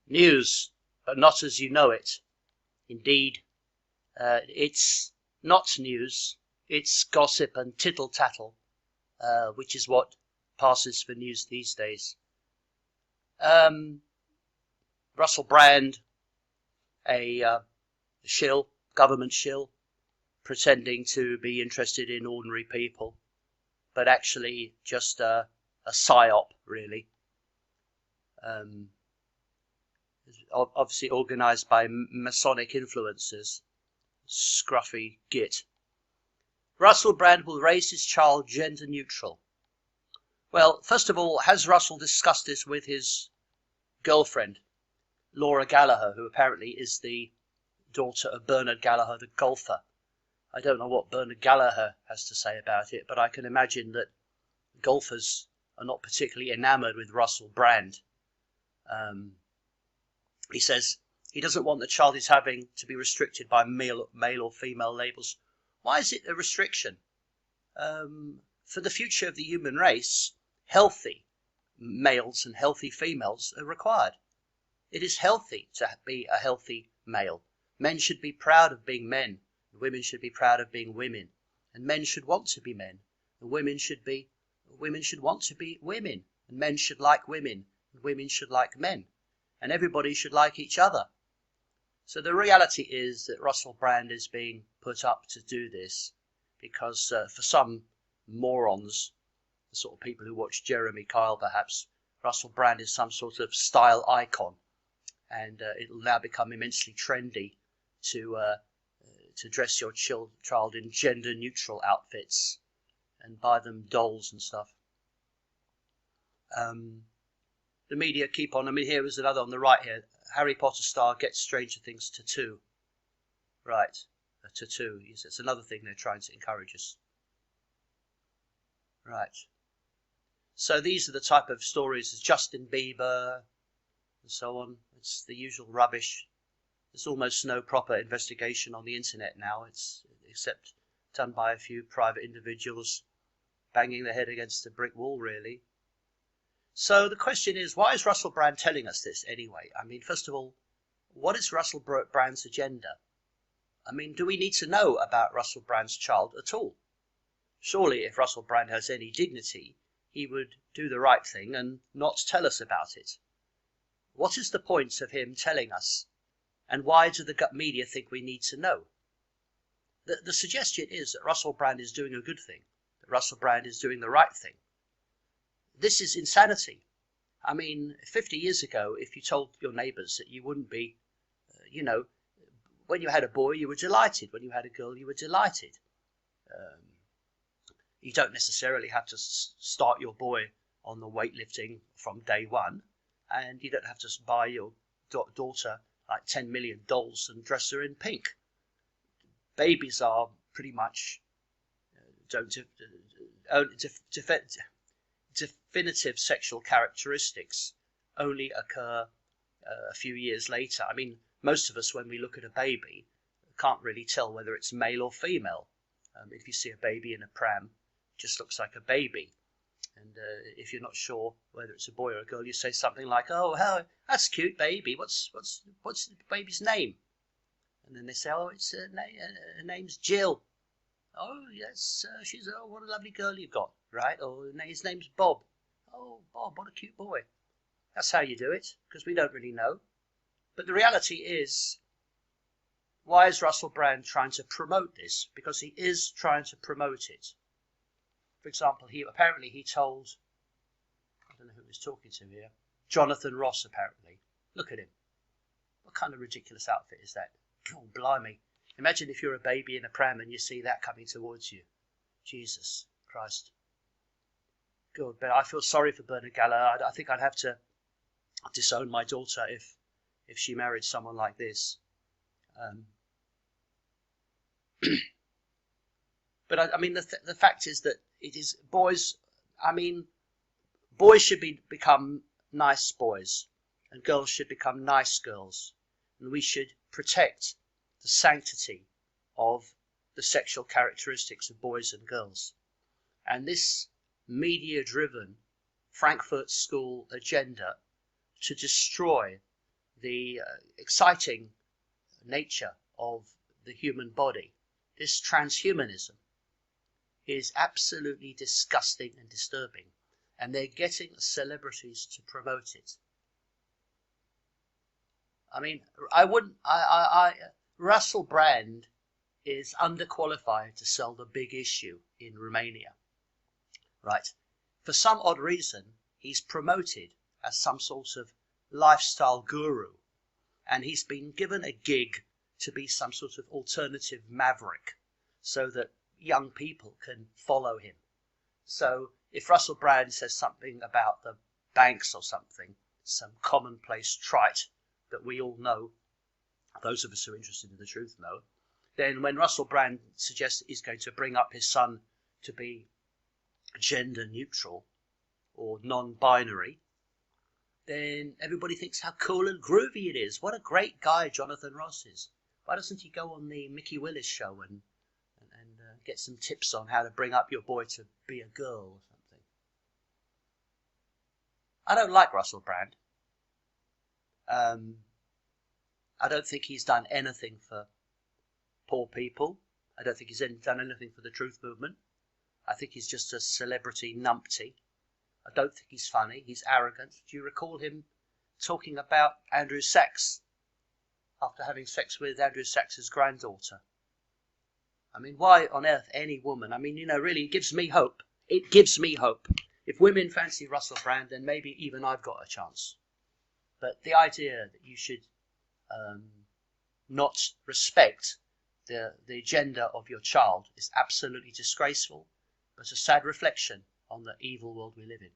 News, but not as you know it. Indeed, it's not news, it's gossip and tittle-tattle, which is what passes for news these days. Russell Brand, a shill, government shill, pretending to be interested in ordinary people, but actually just a psyop, really. Obviously organised by Masonic influencers. Scruffy git. Russell Brand will raise his child gender neutral. Well, first of all, has Russell discussed this with his girlfriend, Laura Gallagher, who apparently is the daughter of Bernard Gallagher, the golfer? I don't know what Bernard Gallagher has to say about it, but I can imagine that golfers are not particularly enamoured with Russell Brand. He says he doesn't want the child he's having to be restricted by male or female labels. Why is it a restriction? For the future of the human race, healthy males and healthy females are required. It is healthy to be a healthy male. Men should be proud of being men, and women should be proud of being women, and men should want to be men, and women should want to be women, and men should like women, and women should like men, and everybody should like each other. So the reality is that Russell Brand is being put up to do this because for some morons, the sort of people who watch Jeremy Kyle perhaps, Russell Brand is some sort of style icon, and it'll now become immensely trendy to dress your child in gender neutral outfits and buy them dolls and stuff. The media keep on. I mean, here is another on the right here. Harry Potter star gets Stranger Things tattoo. Right, a tattoo. Yes, it's another thing they're trying to encourage us. Right. So these are the type of stories as Justin Bieber and so on. It's the usual rubbish. There's almost no proper investigation on the internet now. It's except done by a few private individuals banging their head against a brick wall, really. So the question is, why is Russell Brand telling us this anyway? I mean, first of all, what is Russell Brand's agenda? I mean, do we need to know about Russell Brand's child at all? Surely if Russell Brand has any dignity, he would do the right thing and not tell us about it. What is the point of him telling us? And why do the media think we need to know? The suggestion is that Russell Brand is doing a good thing, that Russell Brand is doing the right thing. This is insanity. I mean, 50 years ago, if you told your neighbours that you wouldn't be, when you had a boy, you were delighted. When you had a girl, you were delighted. You don't necessarily have to start your boy on the weightlifting from day one, and you don't have to buy your daughter like 10 million dolls and dress her in pink. Babies are pretty much definitive sexual characteristics only occur a few years later. I mean, most of us, when we look at a baby, can't really tell whether it's male or female. If you see a baby in a pram, it just looks like a baby. And if you're not sure whether it's a boy or a girl, you say something like, "Oh, that's cute, baby. What's the baby's name?" And then they say, "Oh, it's her name's Jill." "Oh, yes, what a lovely girl you've got." Right? Or his name's Bob. "Oh, Bob, what a cute boy." That's how you do it, because we don't really know. But the reality is, why is Russell Brand trying to promote this? Because he is trying to promote it. For example, he told, I don't know who he was talking to here, Jonathan Ross apparently. Look at him. What kind of ridiculous outfit is that? Oh, blimey. Imagine if you're a baby in a pram and you see that coming towards you. Jesus Christ. Good, but I feel sorry for Bernard Gallagher. I think I'd have to disown my daughter if she married someone like this. But I mean, the fact is that it is boys. I mean, boys should become nice boys, and girls should become nice girls, and we should protect the sanctity of the sexual characteristics of boys and girls. And this media-driven Frankfurt School agenda to destroy the exciting nature of the human body, this transhumanism, is absolutely disgusting and disturbing, and they're getting celebrities to promote it. I mean, Russell Brand is underqualified to sell the big issue in Romania, right? For some odd reason, he's promoted as some sort of lifestyle guru, and he's been given a gig to be some sort of alternative maverick so that young people can follow him. So if Russell Brand says something about the banks or something, some commonplace trite that we all know, those of us who are interested in the truth know, then when Russell Brand suggests that he's going to bring up his son to be gender neutral or non-binary, then everybody thinks how cool and groovy it is. What a great guy Jonathan Ross is. Why doesn't he go on the Mickey Willis show and get some tips on how to bring up your boy to be a girl or something? I don't like Russell Brand. I don't think he's done anything for poor people. I don't think he's done anything for the truth movement. I think he's just a celebrity numpty. I don't think he's funny. He's arrogant. Do you recall him talking about Andrew Sachs after having sex with Andrew Sachs's granddaughter? I mean, why on earth any woman? I mean, really, it gives me hope. It gives me hope. If women fancy Russell Brand, then maybe even I've got a chance. But the idea that you should not respect the gender of your child is absolutely disgraceful, but a sad reflection on the evil world we live in.